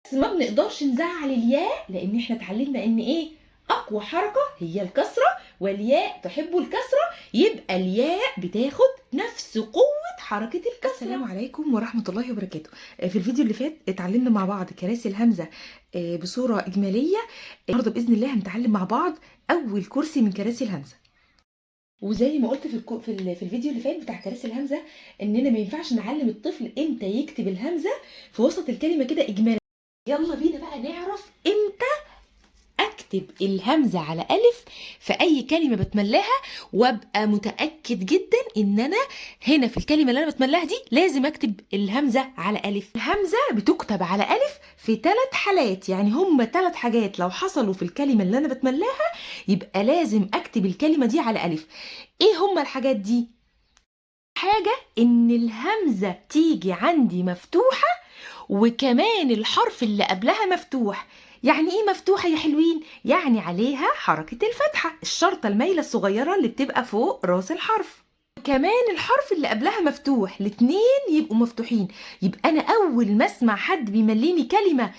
بس ما بنقدرش نزعل الياء، لان احنا اتعلمنا ان ايه؟ اقوى حركه هي الكسره، والياء تحب الكسره، يبقى الياء بتاخد نفس قوه حركه الكسره. السلام عليكم ورحمه الله وبركاته. في الفيديو اللي فات اتعلمنا مع بعض كراسي الهمزه بصوره اجماليه. النهارده باذن الله هنتعلم مع بعض اول كرسي من كراسي الهمزه. وزي ما قلت في الفيديو اللي فات بتاع كراسي الهمزه، اننا ما ينفعش نعلم الطفل امتى يكتب الهمزه في وسط الكلمه كده اجمالا. يلا بينا بقى نعرف امتى اكتب الهمزه على الف في اي كلمه بتملاها، وابقى متاكد جدا ان انا هنا في الكلمه اللي انا بتملاها دي لازم اكتب الهمزه على الف. الهمزه بتكتب على الف في 3 حالات، يعني هم 3 حاجات لو حصلوا في الكلمه اللي انا بتملاها يبقى لازم اكتب الكلمه دي على الف. ايه هم الحاجات دي؟ حاجه ان الهمزه تيجي عندي مفتوحه، وكمان الحرف اللي قبلها مفتوح. يعني ايه مفتوحة يا حلوين؟ يعني عليها حركة الفتحة، الشرطة المايلة الصغيرة اللي بتبقى فوق راس الحرف. كمان الحرف اللي قبلها مفتوح، الاتنين يبقوا مفتوحين. يبقى انا اول ما اسمع حد بيمليني كلمة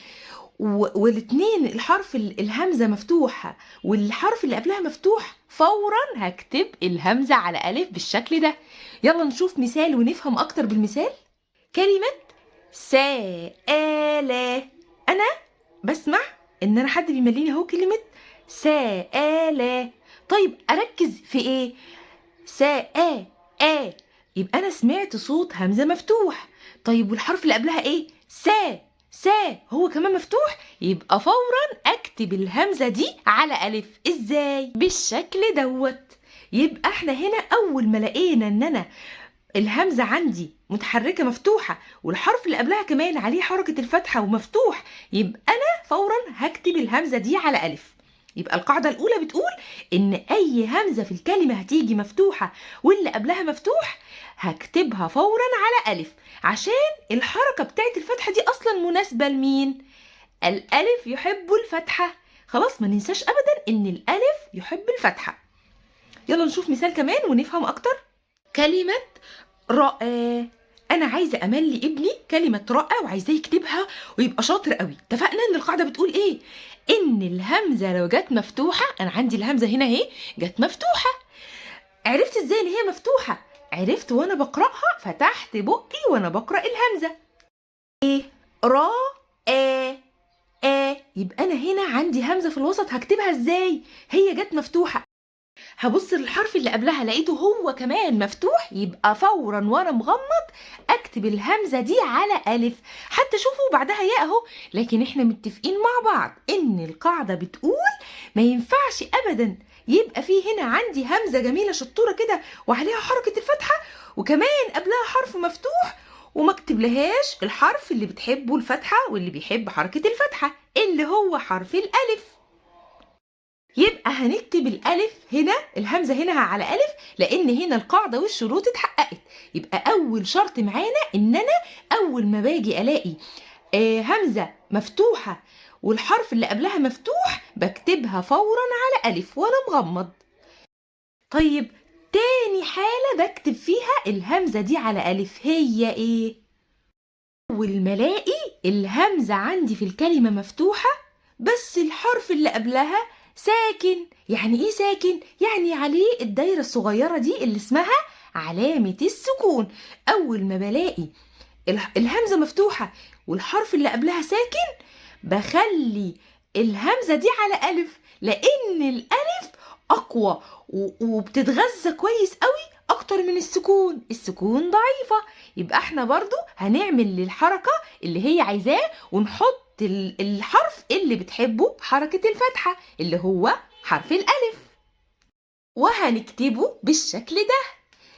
والاتنين الحرف الهمزة مفتوحة والحرف اللي قبلها مفتوح، فورا هكتب الهمزة على ألف بالشكل ده. يلا نشوف مثال ونفهم اكتر بالمثال. كلمة سآلة، أنا بسمع إن أنا حد بيمليني أهو كلمة سآلة. طيب أركز في إيه؟ سآ آ، يبقى أنا سمعت صوت همزة مفتوح. طيب والحرف اللي قبلها إيه؟ سا هو كمان مفتوح، يبقى فورا أكتب الهمزة دي على ألف. إزاي؟ بالشكل دوت. يبقى احنا هنا أول ما لقينا إن أنا الهمزة عندي متحركة مفتوحة والحرف اللي قبلها كمان عليه حركة الفتحة ومفتوح، يبقى أنا فورا هكتب الهمزة دي على ألف. يبقى القاعدة الأولى بتقول إن أي همزة في الكلمة هتيجي مفتوحة واللي قبلها مفتوح هكتبها فورا على ألف، عشان الحركة بتاعت الفتحة دي أصلا مناسبة لمين؟ الألف يحب الفتحة. خلاص ما ننساش أبدا إن الألف يحب الفتحة. يلا نشوف مثال كمان ونفهم أكتر. كلمة رأى، أنا عايزة أملي ابني كلمة رأى وعايزاه يكتبها ويبقى شاطر قوي. اتفقنا إن القاعدة بتقول إيه؟ إن الهمزة لو جت مفتوحة، أنا عندي الهمزة هنا أهي جت مفتوحة. عرفت إزاي إن هي مفتوحة؟ عرفت وأنا بقرأها، فتحت بقي وأنا بقرأ الهمزة. إيه؟ را يبقى أنا هنا عندي همزة في الوسط، هكتبها إزاي؟ هي جت مفتوحة، هبص للحرف اللي قبلها لقيته هو كمان مفتوح، يبقى فورا وانا مغمض اكتب الهمزه دي على الف. حتى شوفوا بعدها ياء اهو، لكن احنا متفقين مع بعض ان القاعده بتقول ما ينفعش ابدا يبقى في هنا عندي همزه جميله شطوره كده وعليها حركه الفتحه وكمان قبلها حرف مفتوح وما اكتبلهاش الحرف اللي بتحبه الفتحه واللي بيحب حركه الفتحه اللي هو حرف الالف. يبقى هنكتب الألف هنا، الهمزة هنا على ألف، لأن هنا القاعدة والشروط اتحققت. يبقى أول شرط معانا إن أنا أول ما باجي ألاقي همزة مفتوحة والحرف اللي قبلها مفتوح بكتبها فورا على ألف وأنا مغمض. طيب تاني حالة بكتب فيها الهمزة دي على ألف هي إيه؟ أول ما ألاقي الهمزة عندي في الكلمة مفتوحة بس الحرف اللي قبلها ساكن. يعني ايه ساكن؟ يعني عليه الدايرة الصغيرة دي اللي اسمها علامة السكون. اول ما بلاقي الهمزة مفتوحة والحرف اللي قبلها ساكن بخلي الهمزة دي على ألف، لأن الألف أقوى وبتتغذى كويس قوي أكتر من السكون. السكون ضعيفة. يبقى احنا برضو هنعمل للحركة اللي هي عايزاه ونحط الحرف اللي بتحبه حركة الفتحة اللي هو حرف الألف، وهنكتبه بالشكل ده.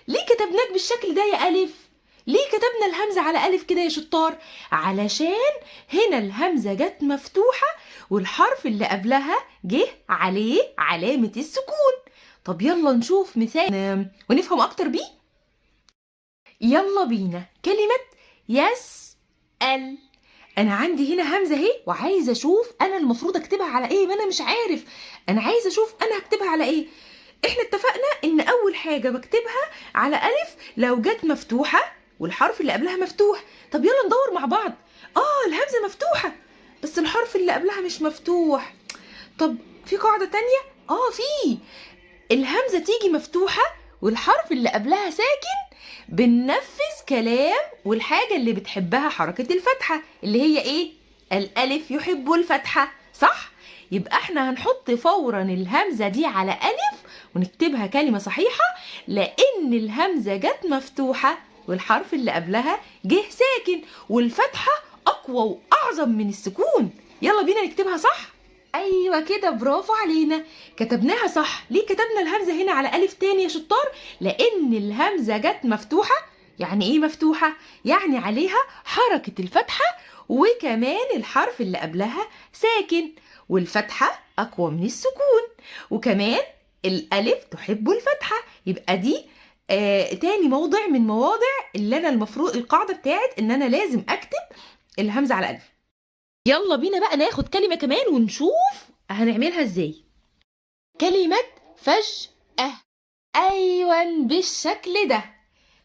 ليه كتبناك بالشكل ده يا ألف؟ ليه كتبنا الهمزة على ألف كده يا شطار؟ علشان هنا الهمزة جت مفتوحة والحرف اللي قبلها جه عليه علامة السكون. طب يلا نشوف مثال ونفهم أكتر بيه. يلا بينا. كلمة يسأل، انا عندي هنا همزه اهي وعايزه اشوف انا المفروض اكتبها على ايه، ما انا مش عارف، انا عايزه اشوف انا هكتبها على ايه. احنا اتفقنا ان اول حاجه بكتبها على الف لو جت مفتوحه والحرف اللي قبلها مفتوح. طب يلا ندور مع بعض. الهمزه مفتوحه، بس الحرف اللي قبلها مش مفتوح. طب في قاعدة تانية؟ في الهمزة تيجي مفتوحة والحرف اللي قبلها ساكن، بننفذ كلام والحاجة اللي بتحبها حركة الفتحة اللي هي ايه؟ الألف يحب الفتحة، صح؟ يبقى احنا هنحط فورا الهمزة دي على ألف ونكتبها كلمة صحيحة، لأن الهمزة جت مفتوحة والحرف اللي قبلها جه ساكن، والفتحة أقوى وأعظم من السكون. يلا بينا نكتبها صح؟ ايوه كده، برافو علينا، كتبناها صح. ليه كتبنا الهمزه هنا على الف تاني يا شطار؟ لان الهمزه جت مفتوحه. يعني ايه مفتوحه؟ يعني عليها حركه الفتحه، وكمان الحرف اللي قبلها ساكن، والفتحه اقوى من السكون، وكمان الالف تحب الفتحه. يبقى دي تاني موضع من مواضع اللي انا المفروض القاعده بتاعت ان انا لازم اكتب الهمزه على الف. يلا بينا بقى ناخد كلمة كمان ونشوف هنعملها ازاي. كلمة فجأة. ايوه بالشكل ده،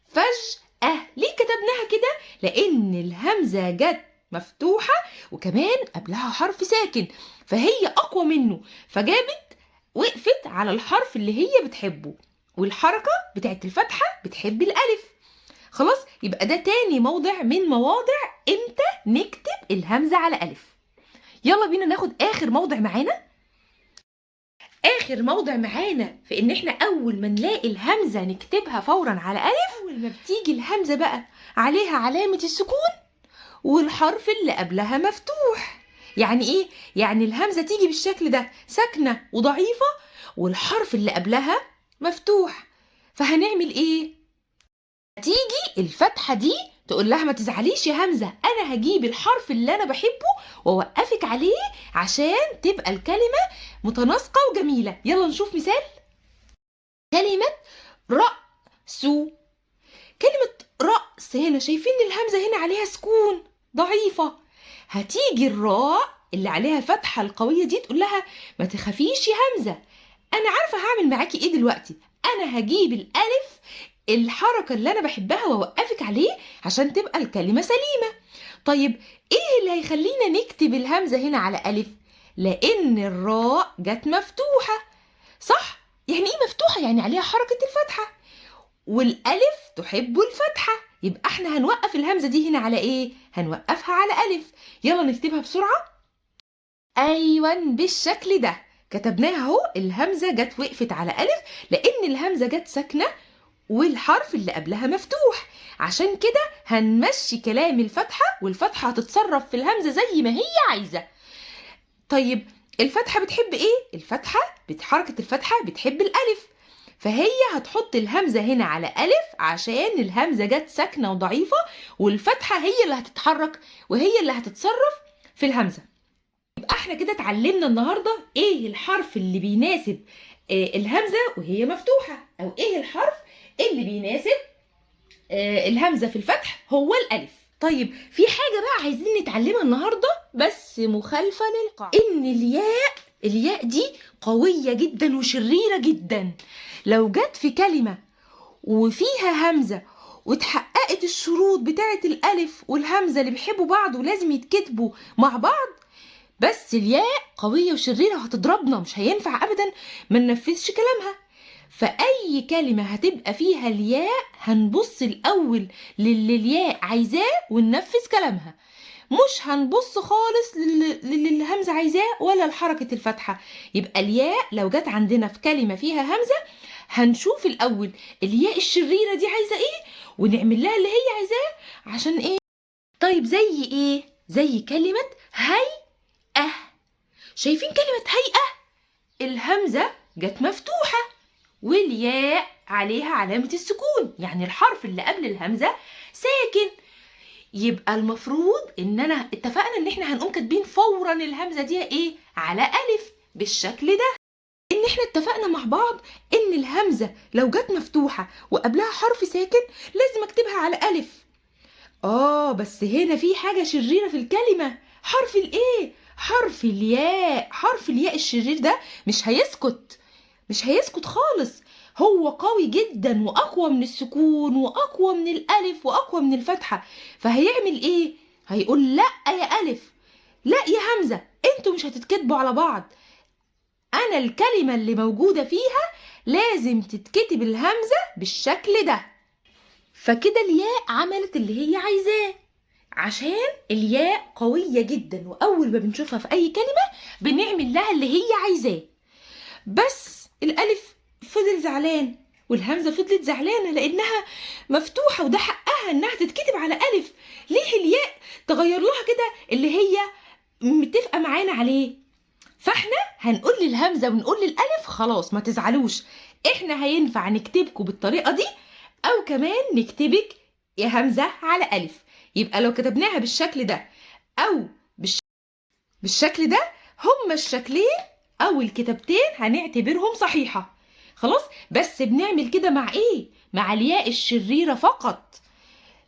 فجأة. ليه كتبناها كده؟ لان الهمزة جت مفتوحة وكمان قبلها حرف ساكن، فهي اقوى منه، فجابت وقفت على الحرف اللي هي بتحبه، والحركة بتاعت الفتحة بتحب الالف. خلاص، يبقى ده تاني موضع من مواضع امتى نكتب الهمزة على ألف. يلا بينا ناخد آخر موضع معانا. آخر موضع معانا في إن إحنا أول ما نلاقي الهمزة نكتبها فورا على ألف. أول ما بتيجي الهمزة بقى عليها علامة السكون والحرف اللي قبلها مفتوح. يعني إيه؟ يعني الهمزة تيجي بالشكل ده ساكنة وضعيفة والحرف اللي قبلها مفتوح، فهنعمل إيه؟ هتيجي الفتحة دي تقول لها ما تزعليش يا همزة، أنا هجيب الحرف اللي أنا بحبه وأوقفك عليه عشان تبقى الكلمة متناسقة وجميلة. يلا نشوف مثال. كلمة رأس. كلمة رأس هنا شايفين الهمزة هنا عليها سكون ضعيفة، هتيجي الراء اللي عليها الفتحة القوية دي تقول لها ما تخافيش يا همزة، أنا عارفة هعمل معاكي إيه دلوقتي، أنا هجيب الألف الحركة اللي أنا بحبها وأوقفك عليه عشان تبقى الكلمة سليمة. طيب إيه اللي هيخلينا نكتب الهمزة هنا على ألف؟ لأن الراء جت مفتوحة، صح؟ يعني إيه مفتوحة؟ يعني عليها حركة الفتحة، والألف تحب الفتحة، يبقى احنا هنوقف الهمزة دي هنا على إيه؟ هنوقفها على ألف. يلا نكتبها بسرعة. أيوة بالشكل ده، كتبناها اهو، الهمزة جت وقفت على ألف لأن الهمزة جت ساكنة والحرف اللي قبلها مفتوح، عشان كده هنمشي كلام الفتحة والفتحة هتتصرف في الهمزة زي ما هي عايزة. طيب الفتحة بتحب ايه؟ الفتحة حركة الفتحة بتحب الألف، فهي هتحط الهمزة هنا على ألف عشان الهمزة جت ساكنة وضعيفة، والفتحة هي اللي هتتحرك وهي اللي هتتصرف في الهمزة. يبقى احنا كده اتعلمنا النهاردة ايه الحرف اللي بيناسب الهمزة وهي مفتوحة، او ايه الحرف اللي بيناسب الهمزة في الفتح هو الألف. طيب في حاجة بقى عايزين نتعلمها النهاردة بس مخالفة للقاعدة، إن الياء دي قوية جدا وشريرة جدا. لو جت في كلمة وفيها همزة واتحققت الشروط بتاعة الألف والهمزة اللي بيحبوا بعض ولازم يتكتبوا مع بعض، بس الياء قوية وشريرة هتضربنا، مش هينفع أبدا ما ننفذش كلامها. فأي كلمة هتبقى فيها الياء هنبص الأول للي الياء عايزاه وننفذ كلامها، مش هنبص خالص للي الهمزة عايزاه ولا لحركة الفتحة. يبقى الياء لو جت عندنا في كلمة فيها همزة هنشوف الأول الياء الشريرة دي عايزة ايه ونعمل لها اللي هي عايزاه عشان ايه. طيب زي ايه؟ زي كلمة هيئة. شايفين كلمة هيئة؟ الهمزة جت مفتوحة والياء عليها علامة السكون، يعني الحرف اللي قبل الهمزة ساكن. يبقى المفروض اتفقنا ان احنا هنقوم كاتبين فورا الهمزة دي ايه؟ على ألف بالشكل ده. ان احنا اتفقنا مع بعض ان الهمزة لو جت مفتوحة وقبلها حرف ساكن لازم اكتبها على ألف. بس هنا في حاجة شريرة في الكلمة، حرف الايه؟ حرف الياء. حرف الياء الشرير ده مش هيسكت خالص، هو قوي جدا واقوى من السكون واقوى من الالف واقوى من الفتحة، فهيعمل ايه؟ هيقول لا يا الف لا يا همزة، انتوا مش هتتكتبوا على بعض، انا الكلمة اللي موجودة فيها لازم تتكتب الهمزة بالشكل ده. فكده الياء عملت اللي هي عايزاه، عشان الياء قوية جدا وأول ما بنشوفها في أي كلمة بنعمل لها اللي هي عايزاه. بس الألف فضل زعلان والهمزة فضلت زعلانة لأنها مفتوحة وده حقها إنها تتكتب على ألف. ليه الياء تغير لها كده اللي هي متفقة معانا عليه؟ فاحنا هنقول للهمزة ونقول للألف خلاص ما تزعلوش، احنا هينفع نكتبكم بالطريقة دي أو كمان نكتبك يا همزة على ألف. يبقى لو كتبناها بالشكل ده أو بالشكل ده، هما الشكلين أو الكتابتين هنعتبرهم صحيحة. خلاص، بس بنعمل كده مع إيه؟ مع الياء الشريرة فقط.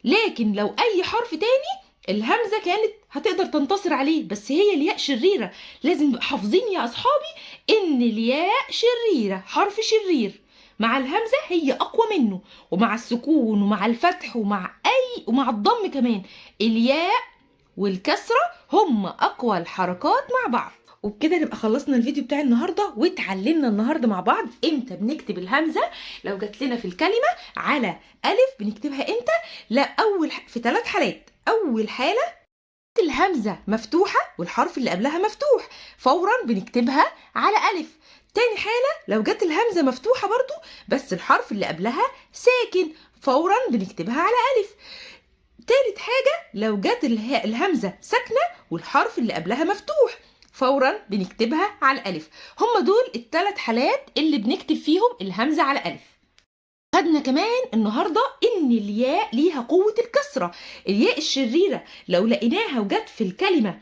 لكن لو أي حرف تاني الهمزة كانت هتقدر تنتصر عليه، بس هي الياء شريرة. لازم نبقى حافظين يا أصحابي إن الياء شريرة، حرف شرير. مع الهمزة هي أقوى منه، ومع السكون ومع الفتح ومع الضم كمان. الياء والكسرة هم أقوى الحركات مع بعض. وبكده نبقى خلصنا الفيديو بتاع النهارده واتعلمنا النهارده مع بعض امتى بنكتب الهمزه لو جات لنا في الكلمه على الف بنكتبها امتى. لا، في 3 حالات. اول حاله الهمزه مفتوحه والحرف اللي قبلها مفتوح، فورا بنكتبها على الف. تاني حاله لو جت الهمزه مفتوحه برضو بس الحرف اللي قبلها ساكن، فورا بنكتبها على الف. تالت حاجه لو جت الهمزه ساكنه والحرف اللي قبلها مفتوح، فورا بنكتبها على الألف. هم دول ال3 حالات اللي بنكتب فيهم الهمزة على ألف. خدنا كمان النهاردة إن الياء ليها قوة الكسرة. الياء الشريرة لو لقيناها وجت في الكلمة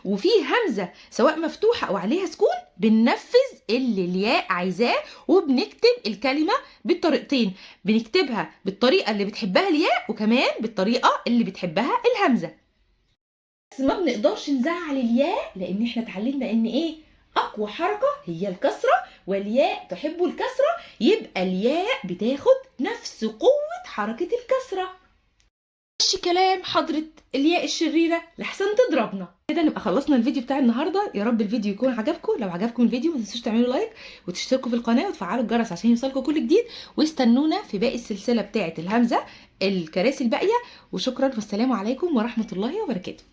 وفي همزة سواء مفتوحة أو عليها سكون بننفذ اللي الياء عايزاه وبنكتب الكلمة بالطريقتين. بنكتبها بالطريقة اللي بتحبها الياء وكمان بالطريقة اللي بتحبها الهمزة. بس ما بنقدرش نزعل الياء لان احنا اتعلمنا ان ايه؟ اقوى حركه هي الكسره، والياء تحب الكسره، يبقى الياء بتاخد نفس قوه حركه الكسره. مش كلام حضره الياء الشريره لحسن تضربنا. كده نبقى خلصنا الفيديو بتاع النهارده. يا رب الفيديو يكون عجبكم. لو عجبكم الفيديو ما تنسوش تعملوا لايك وتشتركوا في القناه وتفعلوا الجرس عشان يوصلكم كل جديد، واستنونا في باقي السلسله بتاعه الهمزه الكراسي الباقيه. وشكرا والسلام عليكم ورحمه الله وبركاته.